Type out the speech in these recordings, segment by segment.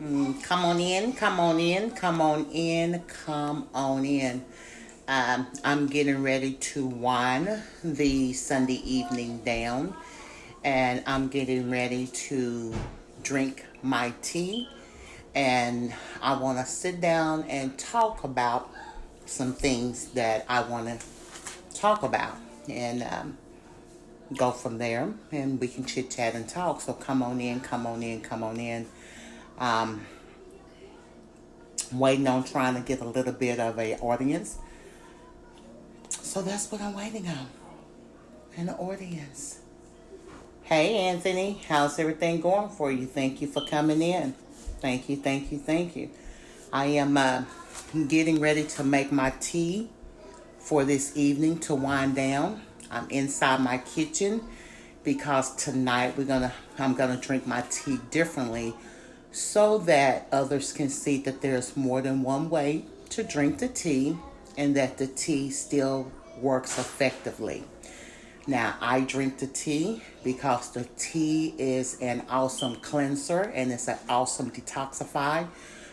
Come on in, come on in, come on in, come on in. I'm getting ready to wind the Sunday evening down, and I'm getting ready to drink my tea. And I want to sit down and talk about some things that I want to talk about, and go from there. And we can chit chat and talk. So come on in, come on in, come on in. Um, Waiting on trying to get a little bit of a audience. So that's what I'm waiting on. An audience. Hey Anthony, how's everything going for you? Thank you for coming in. Thank you, thank you, thank you. I am getting ready to make my tea for this evening to wind down. I'm inside my kitchen because tonight I'm gonna drink my tea differently so that others can see that there's more than one way to drink the tea and that the tea still works effectively. Now, I drink the tea because the tea is an awesome cleanser and it's an awesome detoxifier.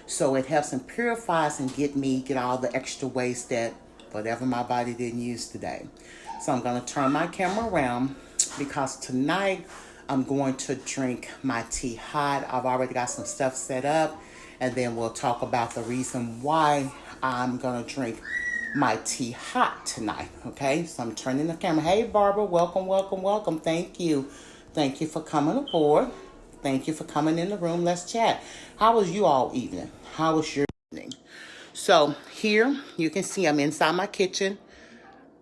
So it helps and purifies and get all the extra waste that whatever my body didn't use today. So I'm going to turn my camera around because tonight I'm going to drink my tea hot. I've already got some stuff set up, and then we'll talk about the reason why I'm going to drink my tea hot tonight. Okay, so I'm turning the camera. Hey, Barbara, welcome, welcome, welcome. Thank you. Thank you for coming aboard. Thank you for coming in the room. Let's chat. How was you all evening? How was your evening? So here you can see I'm inside my kitchen.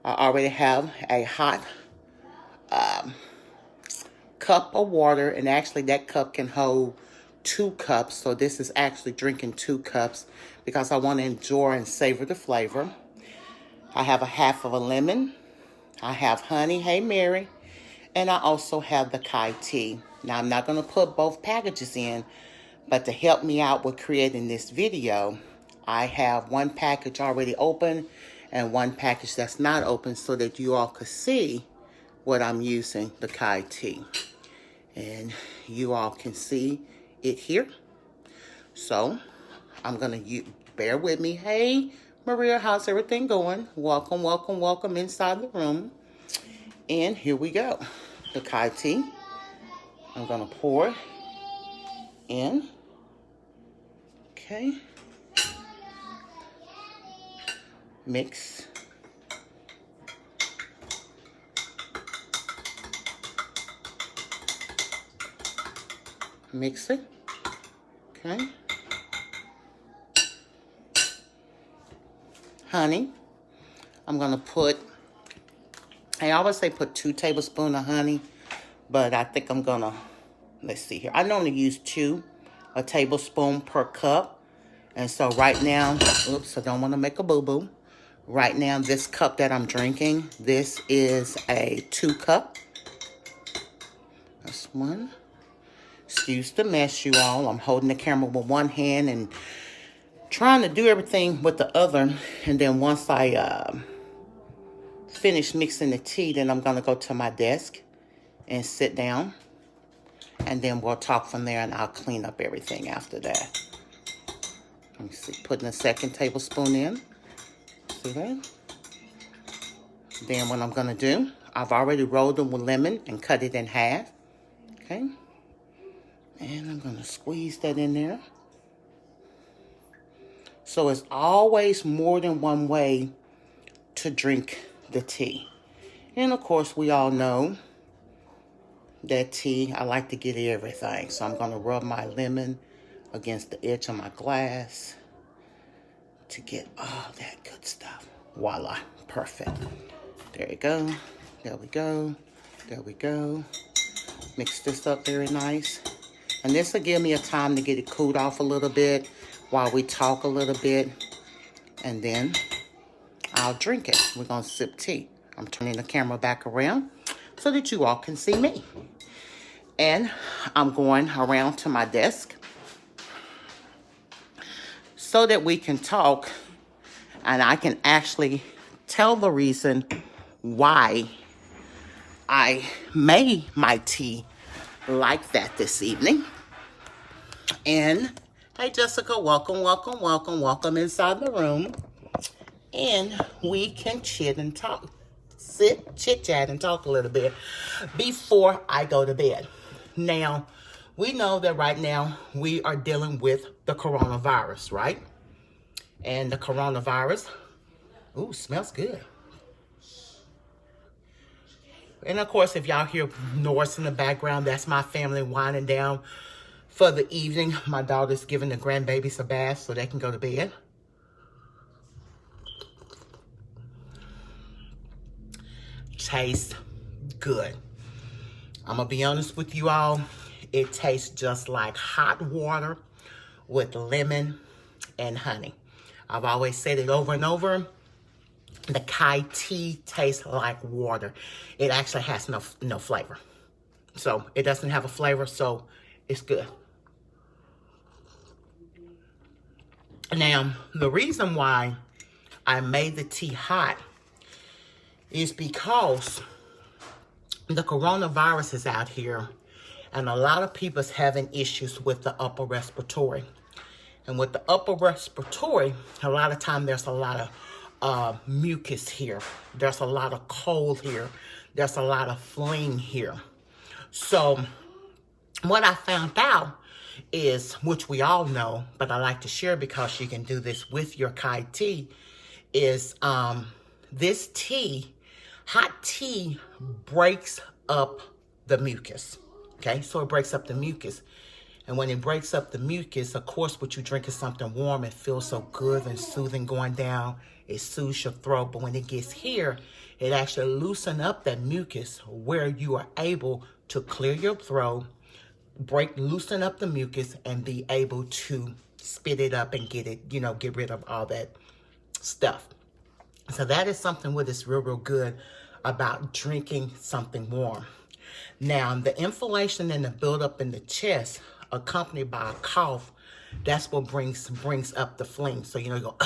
I already have a hot cup of water, and actually that cup can hold 2 cups. So this is actually drinking 2 cups because I want to enjoy and savor the flavor. I have a half of a lemon. I have honey. Hey, Mary. And I also have the Kai tea. Now, I'm not going to put both packages in, but to help me out with creating this video, I have one package already open and one package that's not open so that you all could see what I'm using, the Kai tea. And you all can see it here. So I'm going to bear with me. Hey, Maria, how's everything going? Welcome, welcome, welcome inside the room. And here we go. The Kai tea. I'm going to pour in. Okay. Mix. Mix it. Okay. Honey. I'm going to put, I always say put 2 tablespoons of honey, but I think I'm going to, let's see here. I normally use a tablespoon per cup. And so right now, oops, I don't want to make a boo-boo. Right now, this cup that I'm drinking, this is a 2 cup. That's one. Excuse the mess, you all. I'm holding the camera with one hand and trying to do everything with the other. And then once I finish mixing the tea, then I'm going to go to my desk and sit down. And then we'll talk from there, and I'll clean up everything after that. Let me see. Putting a 2nd tablespoon in. See that? Then what I'm going to do, I've already rolled them with lemon and cut it in half. Okay? And I'm going to squeeze that in there. So it's always more than one way to drink the tea. And of course, we all know that tea, I like to get everything. So I'm going to rub my lemon against the edge of my glass to get all that good stuff. Voila. Perfect. There you go. There we go. There we go. Mix this up very nice. And this will give me a time to get it cooled off a little bit while we talk a little bit. And then I'll drink it. We're going to sip tea. I'm turning the camera back around so that you all can see me. And I'm going around to my desk so that we can talk and I can actually tell the reason why I made my tea like that this evening. And Hey, Jessica, welcome, welcome, welcome, welcome inside the room. And we can chit and talk, chit chat and talk a little bit before I go to bed. Now, we know that right now we are dealing with the coronavirus, right? And the coronavirus, ooh, smells good. And of course, if y'all hear noise in the background, that's my family winding down for the evening. My daughter's giving the grandbabies a bath so they can go to bed. Tastes good. I'm gonna be honest with you all. It tastes just like hot water with lemon and honey. I've always said it over and over. The Kai tea tastes like water. It actually has no flavor. So it doesn't have a flavor, so it's good. Now, the reason why I made the tea hot is because the coronavirus is out here and a lot of people's having issues with the upper respiratory. And with the upper respiratory, a lot of time there's a lot of mucus here. There's a lot of cold here. There's a lot of phlegm here. So what I found out is, which we all know, but I like to share because you can do this with your Kai tea, is this tea, hot tea breaks up the mucus. Okay, so it breaks up the mucus. And when it breaks up the mucus, of course, what you drink is something warm. It feels so good and soothing going down. It soothes your throat. But when it gets here, it actually loosens up that mucus where you are able to clear your throat, loosen up the mucus, and be able to spit it up and get it, get rid of all that stuff. So that is something what is real, real good about drinking something warm. Now, the inflammation and the buildup in the chest, accompanied by a cough, that's what brings up the phlegm. So, you go,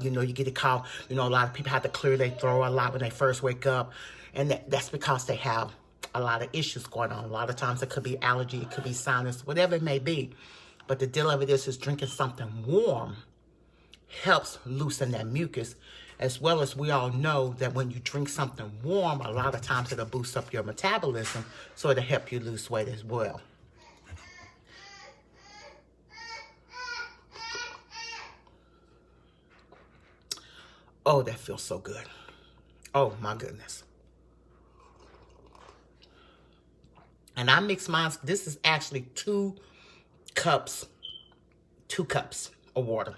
you get a cough. A lot of people have to clear their throat a lot when they first wake up. And that's because they have a lot of issues going on. A lot of times it could be allergy, it could be sinus, whatever it may be. But the deal of it is drinking something warm helps loosen that mucus. As well as we all know that when you drink something warm, a lot of times it'll boost up your metabolism, so it'll help you lose weight as well. Oh, that feels so good. Oh, my goodness. And I mix mine. This is actually 2 cups of water.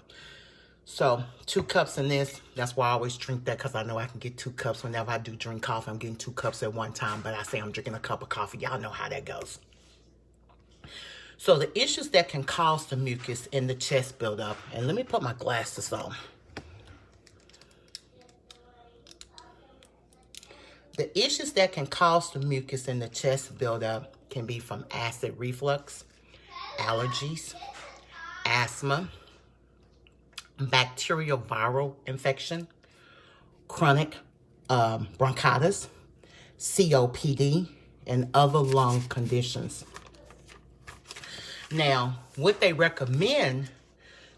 So 2 cups in this. That's why I always drink that, because I know I can get 2 cups whenever I do drink coffee. I'm getting 2 cups at one time, but I say I'm drinking a cup of coffee. Y'all know how that goes. So the issues that can cause the mucus in the chest buildup, and let me put my glasses on. The issues that can cause the mucus in the chest buildup can be from acid reflux, allergies, asthma, bacterial viral infection, chronic bronchitis, COPD, and other lung conditions. Now, what they recommend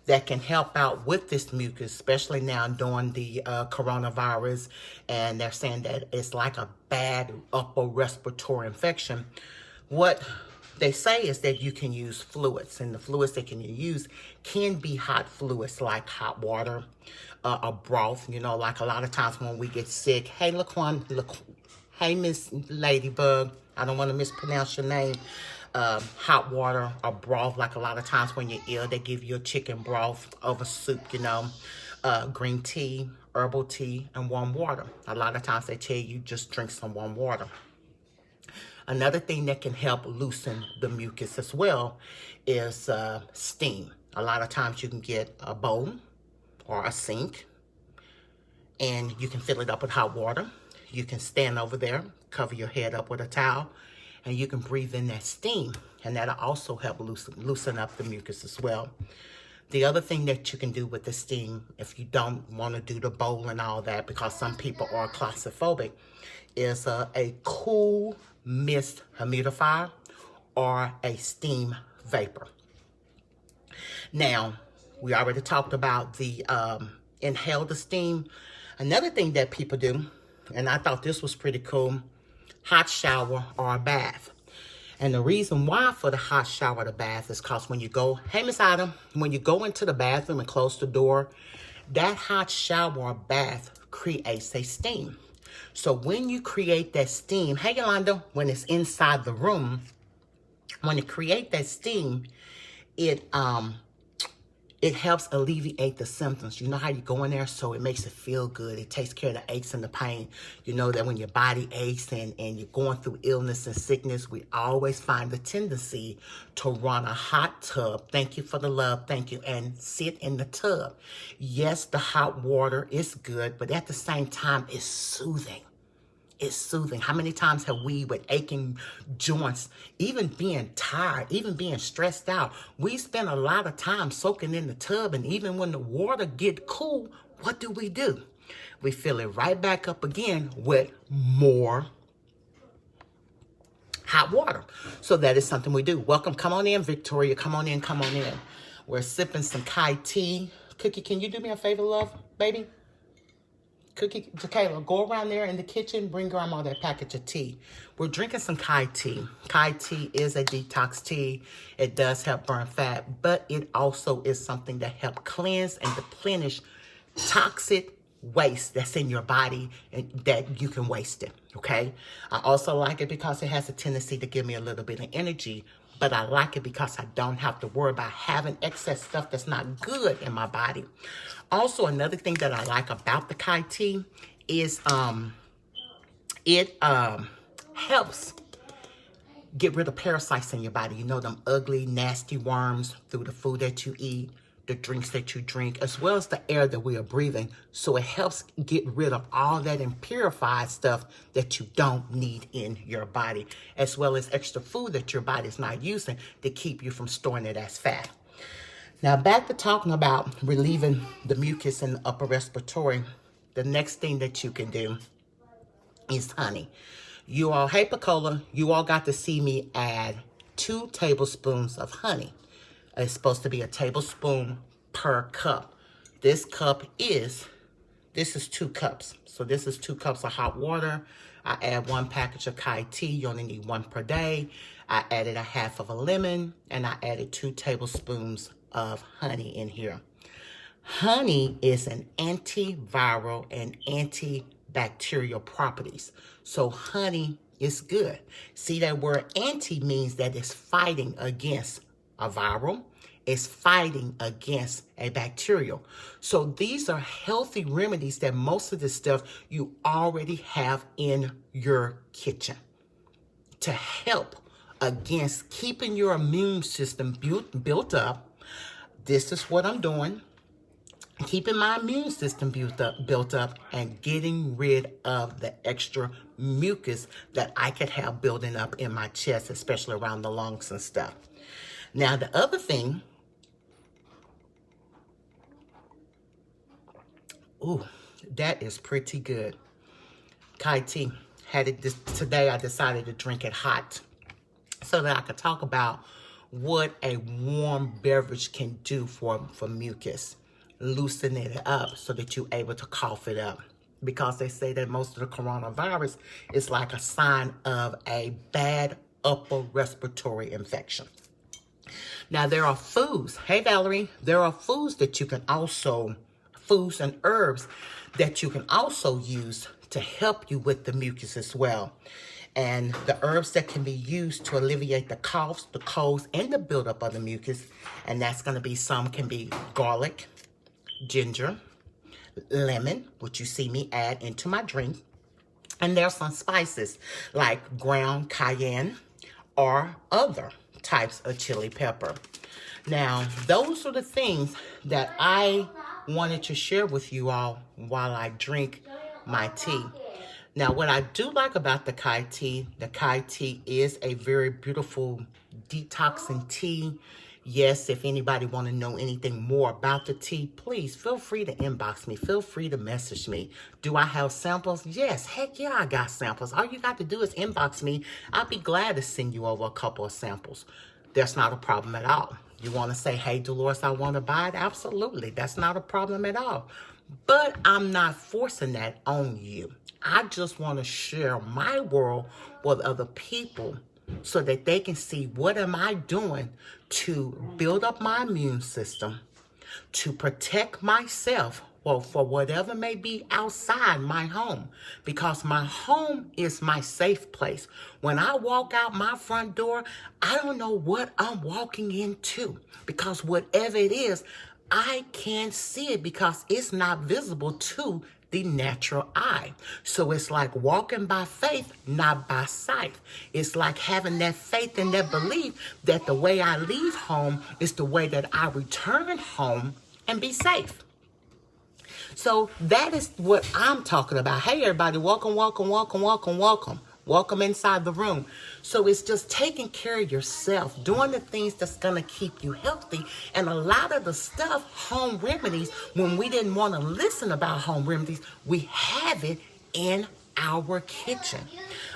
that can help out with this mucus, especially now during the coronavirus, and they're saying that it's like a bad upper respiratory infection. What they say is that you can use fluids, and the fluids they can use can be hot fluids like hot water, a broth. Like a lot of times when we get sick. Hey, hey, Miss Ladybug. I don't want to mispronounce your name. Hot water or broth, like a lot of times when you're ill, they give you a chicken broth over soup, green tea, herbal tea, and warm water. A lot of times they tell you just drink some warm water. Another thing that can help loosen the mucus as well is steam. A lot of times you can get a bowl or a sink, and you can fill it up with hot water. You can stand over there, cover your head up with a towel, and you can breathe in that steam, and that'll also help loosen up the mucus as well. The other thing that you can do with the steam, if you don't want to do the bowl and all that, because some people are claustrophobic, is a cool mist humidifier or a steam vapor. Now, we already talked about the inhale the steam. Another thing that people do, and I thought this was pretty cool, hot shower or a bath. And the reason why for the hot shower or the bath is because when you go, hey, Miss Adam, when you go into the bathroom and close the door, that hot shower or bath creates a steam. So when you create that steam, hey, Yolanda, when it's inside the room, when it create that steam, it helps alleviate the symptoms. You know how you go in there, so it makes it feel good. It takes care of the aches and the pain. You know that when your body aches and you're going through illness and sickness, we always find the tendency to run a hot tub. Thank you for the love. Thank you. And sit in the tub. Yes, the hot water is good, but at the same time, it's soothing. It's soothing. How many times have we, with aching joints, even being tired, even being stressed out, we spend a lot of time soaking in the tub, and even when the water get cool, what do? We fill it right back up again with more hot water. So that is something we do. Welcome. Come on in, Victoria. Come on in. Come on in. We're sipping some Kai tea. Cookie, can you do me a favor, love, baby? Cookie, Kayla, go around there in the kitchen, bring Grandma that package of tea. We're drinking some Kai tea. Kai tea is a detox tea. It does help burn fat, but it also is something that helps cleanse and deplenish toxic waste that's in your body and that you can waste it, okay? I also like it because it has a tendency to give me a little bit of energy, but I like it because I don't have to worry about having excess stuff that's not good in my body. Also, another thing that I like about the Kai tea is it helps get rid of parasites in your body. You know, them ugly, nasty worms through the food that you eat, the drinks that you drink, as well as the air that we are breathing. So it helps get rid of all that impurified stuff that you don't need in your body, as well as extra food that your body is not using to keep you from storing it as fat. Now, back to talking about relieving the mucus in the upper respiratory, the next thing that you can do is honey. You all, hey, Picola, you all got to see me add 2 tablespoons of honey. It's supposed to be a tablespoon per cup. This is 2 cups. So this is 2 cups of hot water. I add 1 package of Kai tea. You only need 1 per day. I added a half of a lemon, and I added 2 tablespoons of honey in here. Honey is an antiviral and antibacterial properties. So honey is good. See, that word anti means that it's fighting against a viral, it's fighting against a bacterial. So these are healthy remedies that most of the stuff you already have in your kitchen to help against keeping your immune system built up. This is what I'm doing. Keeping my immune system built up and getting rid of the extra mucus that I could have building up in my chest, especially around the lungs and stuff. Now, the other thing, ooh, that is pretty good. Kai tea. Had it today, I decided to drink it hot so that I could talk about what a warm beverage can do for mucus. Loosen it up so that you're able to cough it up. Because they say that most of the coronavirus is like a sign of a bad upper respiratory infection. Now, there are foods. Hey, Valerie, there are foods that you can also, foods and herbs that you can also use to help you with the mucus as well. And the herbs that can be used to alleviate the coughs, the colds, and the buildup of the mucus, and that's going to be, some can be garlic, ginger, lemon, which you see me add into my drink. And there's some spices like ground cayenne or other types of chili pepper. Now, those are the things that I wanted to share with you all while I drink my tea. Now, what I do like about the Kai tea is a very beautiful detoxing tea. Yes, if anybody want to know anything more about the tea, please feel free to inbox me. Feel free to message me. Do I have samples? Yes, heck yeah, I got samples. All you got to do is inbox me. I'll be glad to send you over a couple of samples. That's not a problem at all. You want to say, hey, Delores, I want to buy it? Absolutely. That's not a problem at all. But I'm not forcing that on you. I just want to share my world with other people so that they can see what am I doing to build up my immune system, to protect myself, well, for whatever may be outside my home, because my home is my safe place. When I walk out my front door, I don't know what I'm walking into, because whatever it is, I can't see it because it's not visible to the natural eye. So it's like walking by faith, not by sight. It's like having that faith and that belief that the way I leave home is the way that I return home and be safe. So that is what I'm talking about. Hey, everybody, welcome, welcome, welcome, welcome, welcome. Welcome inside the room. So it's just taking care of yourself, doing the things that's going to keep you healthy. And a lot of the stuff, home remedies, when we didn't want to listen about home remedies, we have it in our kitchen.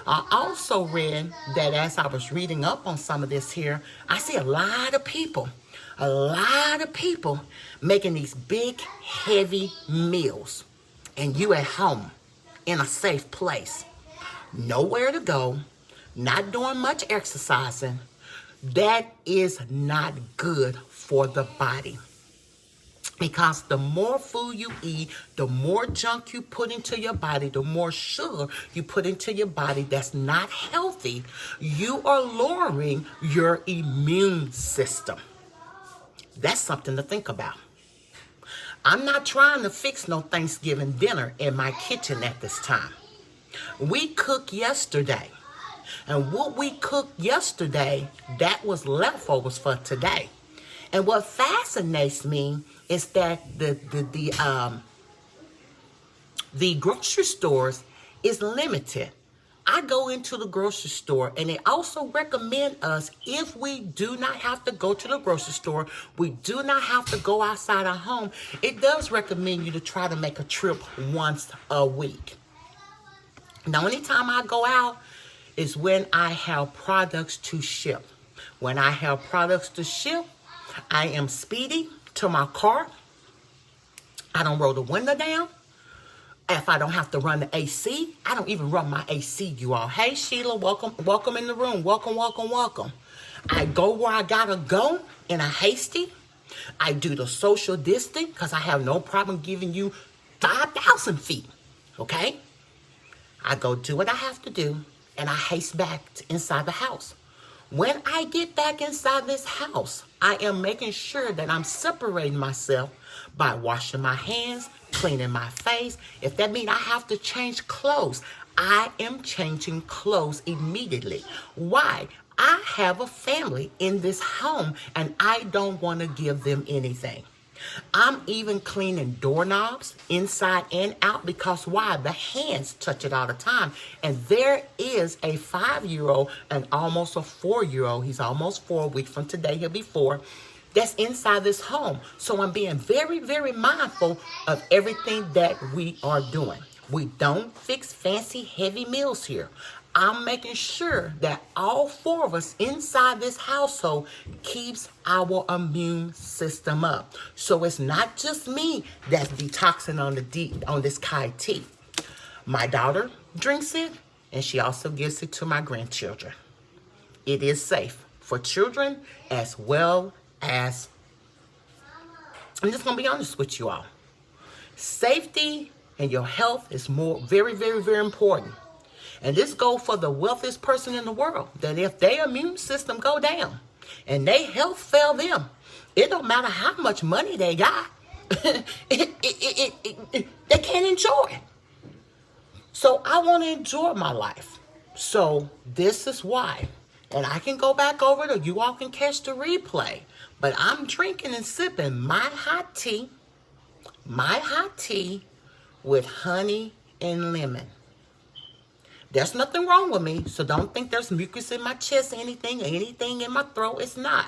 I also read that as I was reading up on some of this here, I see a lot of people making these big, heavy meals. And you at home in a safe place. Nowhere to go, not doing much exercising. That is not good for the body. Because the more food you eat, the more junk you put into your body, the more sugar you put into your body that's not healthy, you are lowering your immune system. That's something to think about. I'm not trying to fix no Thanksgiving dinner in my kitchen at this time. We cooked yesterday. And what we cooked yesterday, that was leftovers for today. And what fascinates me is that the grocery stores is limited. I go into the grocery store, and they also recommend us, if we do not have to go to the grocery store, we do not have to go outside our home, it does recommend you to try to make a trip once a week. The only time I go out is when I have products to ship. When I have products to ship, I am speedy to my car. I don't roll the window down. If I don't have to run the AC, I don't even run my AC, you all. Hey, Sheila, welcome in the room. Welcome, welcome, welcome. I go where I gotta go in a hasty. I do the social distance because I have no problem giving you 5,000 feet, okay? I go do what I have to do, and I haste back inside the house. When I get back inside this house, I am making sure that I'm separating myself by washing my hands, cleaning my face. If that means I have to change clothes, I am changing clothes immediately. Why? I have a family in this home, and I don't want to give them anything. I'm even cleaning doorknobs inside and out because why? The hands touch it all the time. And there is a 5-year-old and almost a 4-year-old. He's almost 4 weeks from today. He'll be 4. That's inside this home. So I'm being very, very mindful of everything that we are doing. We don't fix fancy, heavy meals here. I'm making sure that all 4 of us inside this household keeps our immune system up. So it's not just me that's detoxing on this Kai tea. My daughter drinks it, and she also gives it to my grandchildren. It is safe for children as well as, I'm just going to be honest with you all. Safety and your health is very, very, very important. And this goes for the wealthiest person in the world, that if their immune system go down and their health fail them, it don't matter how much money they got, they can't enjoy it. So I want to enjoy my life. So this is why. And I can go back over it, or you all can catch the replay. But I'm drinking and sipping my hot tea with honey and lemon. There's nothing wrong with me, so don't think there's mucus in my chest or anything in my throat. It's not.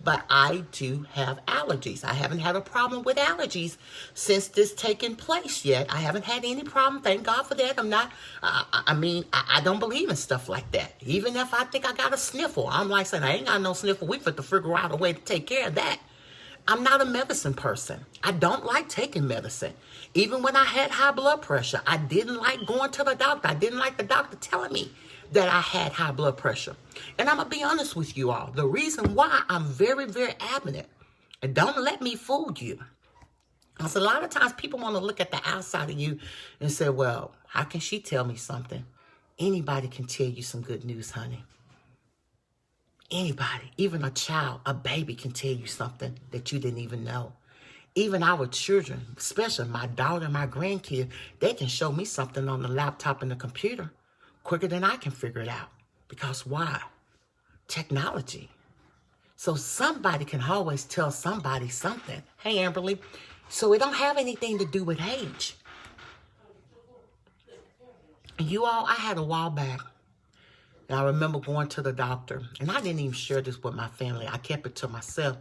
But I do have allergies. I haven't had a problem with allergies since this taking place yet. I haven't had any problem. Thank God for that. I'm not, I don't believe in stuff like that. Even if I think I got a sniffle, I'm like saying, I ain't got no sniffle. We got to figure out a way to take care of that. I'm not a medicine person. I don't like taking medicine. Even when I had high blood pressure, I didn't like going to the doctor. I didn't like the doctor telling me that I had high blood pressure. And I'm going to be honest with you all. The reason why I'm very, very adamant, and don't let me fool you. Because a lot of times people want to look at the outside of you and say, well, how can she tell me something? Anybody can tell you some good news, honey. Anybody, even a child, a baby can tell you something that you didn't even know. Even our children, especially my daughter and my grandkids, they can show me something on the laptop and the computer quicker than I can figure it out. Because why? Technology. So somebody can always tell somebody something. Hey, Amberly. So it don't have anything to do with age. You all, I had a while back. And I remember going to the doctor, and I didn't even share this with my family. I kept it to myself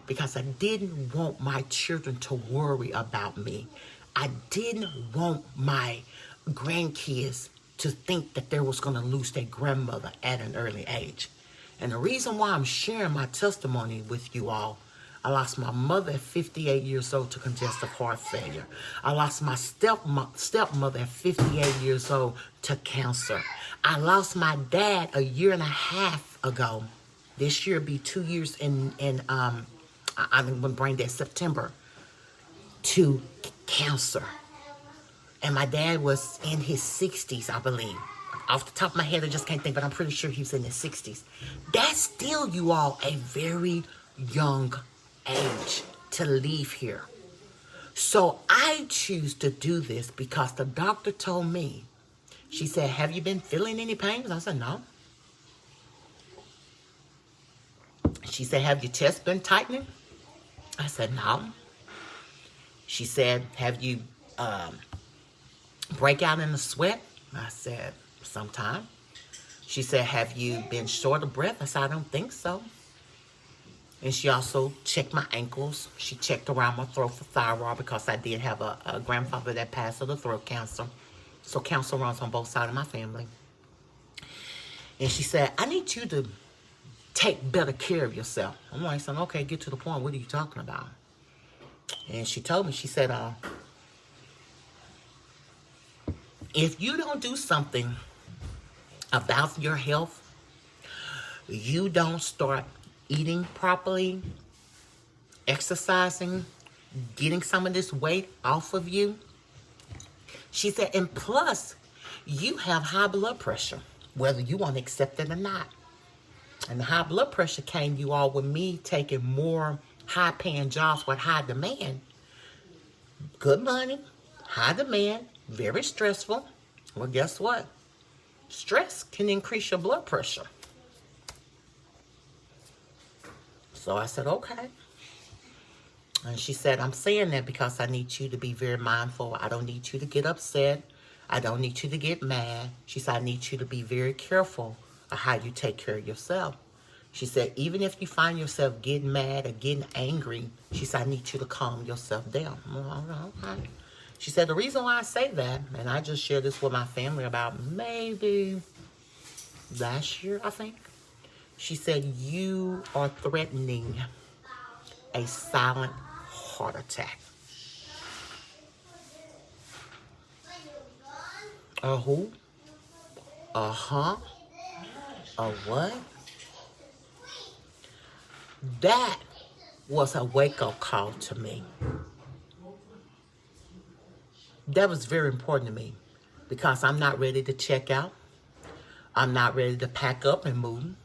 because I didn't want my children to worry about me. I didn't want my grandkids to think that they was going to lose their grandmother at an early age. And the reason why I'm sharing my testimony with you all, I lost my mother at 58 years old to congestive heart failure. I lost my stepmother at 58 years old to cancer. I lost my dad a year and a half ago. This year be 2 years I'm going to bring that September to cancer. And my dad was in his 60s, I believe. Off the top of my head, I just can't think, but I'm pretty sure he was in his 60s. That's still, you all, a very young age to leave here. So I choose to do this because the doctor told me, she said, have you been feeling any pains? I said, no. She said, have your chest been tightening? I said, no. She said, have you break out in a sweat? I said, sometime. She said, have you been short of breath? I said, I don't think so. And she also checked my ankles. She checked around my throat for thyroid because I did have a grandfather that passed of the throat cancer. So cancer runs on both sides of my family. And she said, I need you to take better care of yourself. I'm like, saying, okay, get to the point. What are you talking about? And she told me, she said, if you don't do something about your health, you don't start eating properly, exercising, getting some of this weight off of you. She said, and plus, you have high blood pressure, whether you want to accept it or not. And the high blood pressure came, you all, with me taking more high-paying jobs with high demand. Good money, high demand, very stressful. Well, guess what? Stress can increase your blood pressure. So I said, okay. And she said, I'm saying that because I need you to be very mindful. I don't need you to get upset. I don't need you to get mad. She said, I need you to be very careful of how you take care of yourself. She said, even if you find yourself getting mad or getting angry, she said, I need you to calm yourself down. Okay. She said, the reason why I say that, and I just shared this with my family about maybe last year, I think. She said, you are threatening a silent heart attack. A who? A huh? A what? That was a wake-up call to me. That was very important to me because I'm not ready to check out. I'm not ready to pack up and move.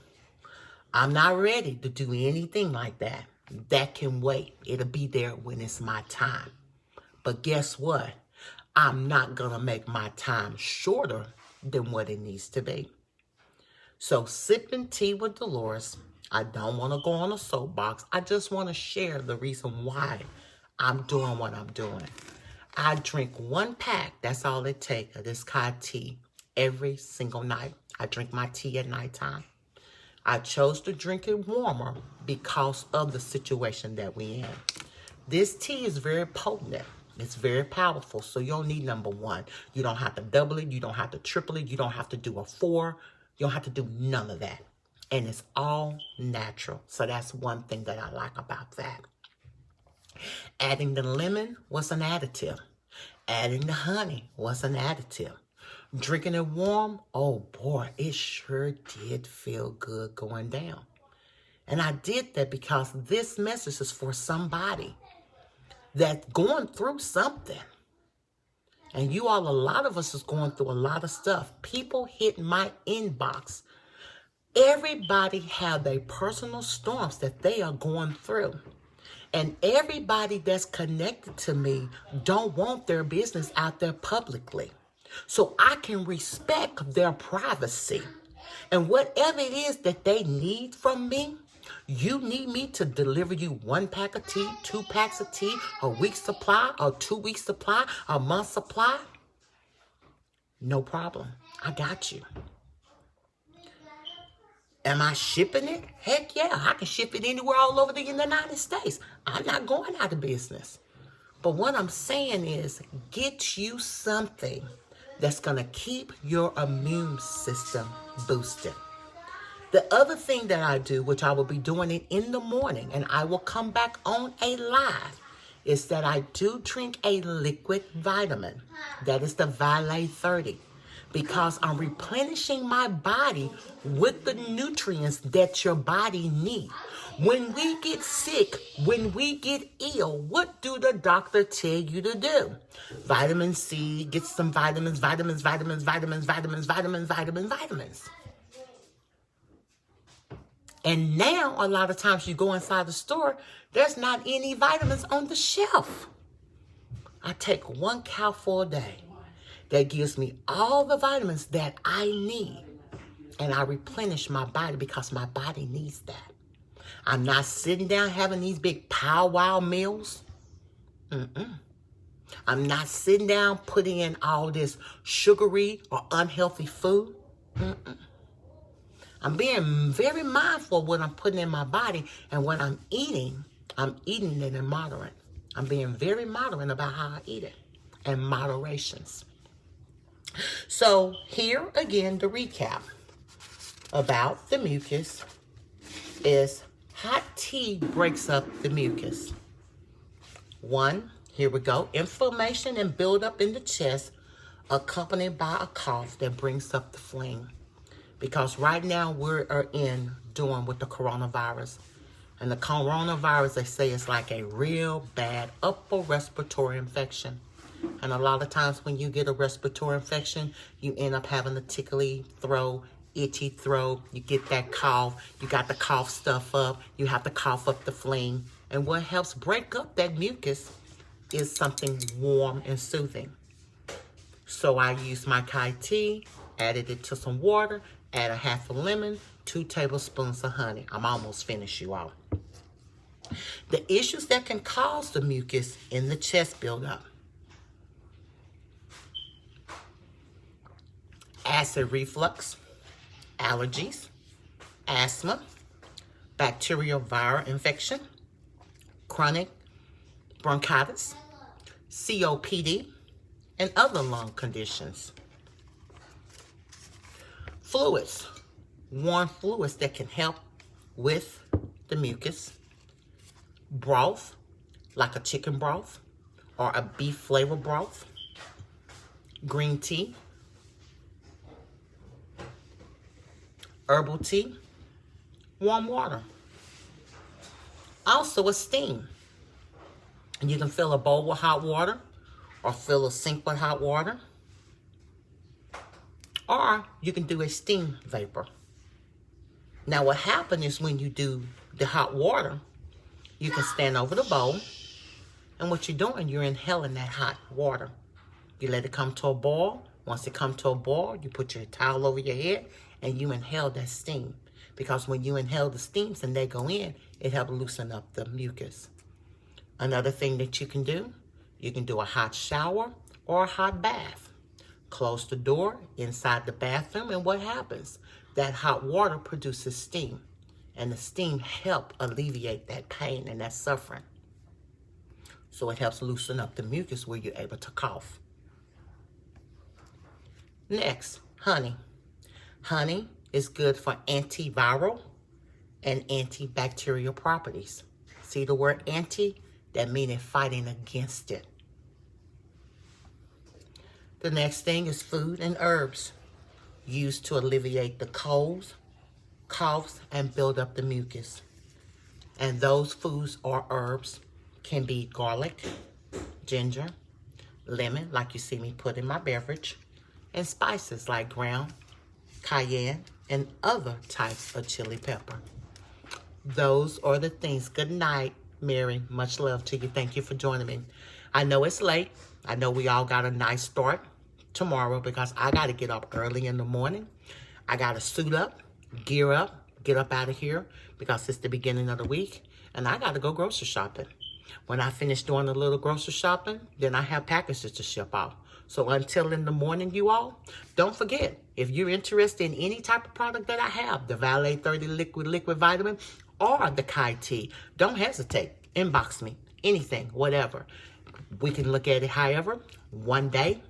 I'm not ready to do anything like that. That can wait. It'll be there when it's my time. But guess what? I'm not going to make my time shorter than what it needs to be. So sipping tea with Delores, I don't want to go on a soapbox. I just want to share the reason why I'm doing what I'm doing. I drink 1 pack, that's all it takes, of this Thai tea every single night. I drink my tea at nighttime. I chose to drink it warmer because of the situation that we're in. This tea is very potent. It's very powerful. So you don't need number one. You don't have to double it. You don't have to triple it. You don't have to do a 4. You don't have to do none of that. And it's all natural. So that's one thing that I like about that. Adding the lemon was an additive. Adding the honey was an additive. Drinking it warm, oh boy, it sure did feel good going down. And I did that because this message is for somebody that's going through something. And you all, a lot of us is going through a lot of stuff. People hit my inbox. Everybody have their personal storms that they are going through. And everybody that's connected to me don't want their business out there publicly. So I can respect their privacy. And whatever it is that they need from me, you need me to deliver you 1 pack of tea, 2 packs of tea, a week's supply, or 2 weeks supply, a month supply, no problem. I got you. Am I shipping it? Heck yeah, I can ship it anywhere all over the United States. I'm not going out of business. But what I'm saying is, get you something that's going to keep your immune system boosted. The other thing that I do, which I will be doing it in the morning, and I will come back on a live, is that I do drink a liquid vitamin. That is the Valet 30. Because I'm replenishing my body with the nutrients that your body needs. When we get sick, when we get ill, what do the doctor tell you to do? Vitamin C, get some vitamins. And now, a lot of times you go inside the store, there's not any vitamins on the shelf. I take 1 cowful a day. That gives me all the vitamins that I need. And I replenish my body because my body needs that. I'm not sitting down having these big powwow meals. I'm not sitting down putting in all this sugary or unhealthy food. I'm being very mindful of what I'm putting in my body, and when I'm eating it in moderate. I'm being very moderate about how I eat it, and moderations. So here again, the recap about the mucus is hot tea breaks up the mucus. 1, here we go, inflammation and buildup in the chest accompanied by a cough that brings up the flame. Because right now we are doing with the coronavirus. And the coronavirus, they say, is like a real bad upper respiratory infection. And a lot of times when you get a respiratory infection, you end up having a tickly throat, itchy throat. You get that cough. You got to cough stuff up. You have to cough up the phlegm. And what helps break up that mucus is something warm and soothing. So I used my Thai tea, added it to some water, add a half a lemon, 2 tablespoons of honey. I'm almost finished, you all. The issues that can cause the mucus in the chest buildup: acid reflux, allergies, asthma, bacterial viral infection, chronic bronchitis, COPD, and other lung conditions. Fluids, warm fluids that can help with the mucus. Broth, like a chicken broth or a beef flavor broth. Green tea, herbal tea, warm water. Also a steam. You can fill a bowl with hot water or fill a sink with hot water. Or you can do a steam vapor. Now what happens is when you do the hot water, you can stand over the bowl, and what you're doing, you're inhaling that hot water. You let it come to a boil. Once it comes to a boil, you put your towel over your head and you inhale that steam. Because when you inhale the steams and they go in, it helps loosen up the mucus. Another thing that you can do a hot shower or a hot bath. Close the door inside the bathroom, and what happens? that hot water produces steam, and the steam helps alleviate that pain and that suffering. So it helps loosen up the mucus where you're able to cough. Next, honey. Honey is good for antiviral and antibacterial properties. See the word anti? That means fighting against it. The next thing is food and herbs used to alleviate the colds, coughs, and build up the mucus. And those foods or herbs can be garlic, ginger, lemon, like you see me put in my beverage, and spices like ground, cayenne, and other types of chili pepper. Those are the things. Good night, Mary. Much love to you. Thank you for joining me. I know it's late. I know we all got a nice start tomorrow because I got to get up early in the morning. I got to suit up, gear up, get up out of here because it's the beginning of the week, and I got to go grocery shopping. When I finish doing a little grocery shopping, then I have packages to ship out. So until in the morning, you all, don't forget, if you're interested in any type of product that I have, the Valet 30 liquid vitamin or the Kai Tea, don't hesitate. Inbox me, anything, whatever. We can look at it however, 1 day,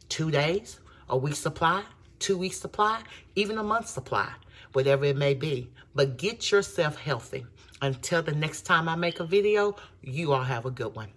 2 days, a week supply, 2 weeks supply, even a month supply, whatever it may be. But get yourself healthy. Until the next time I make a video, you all have a good one.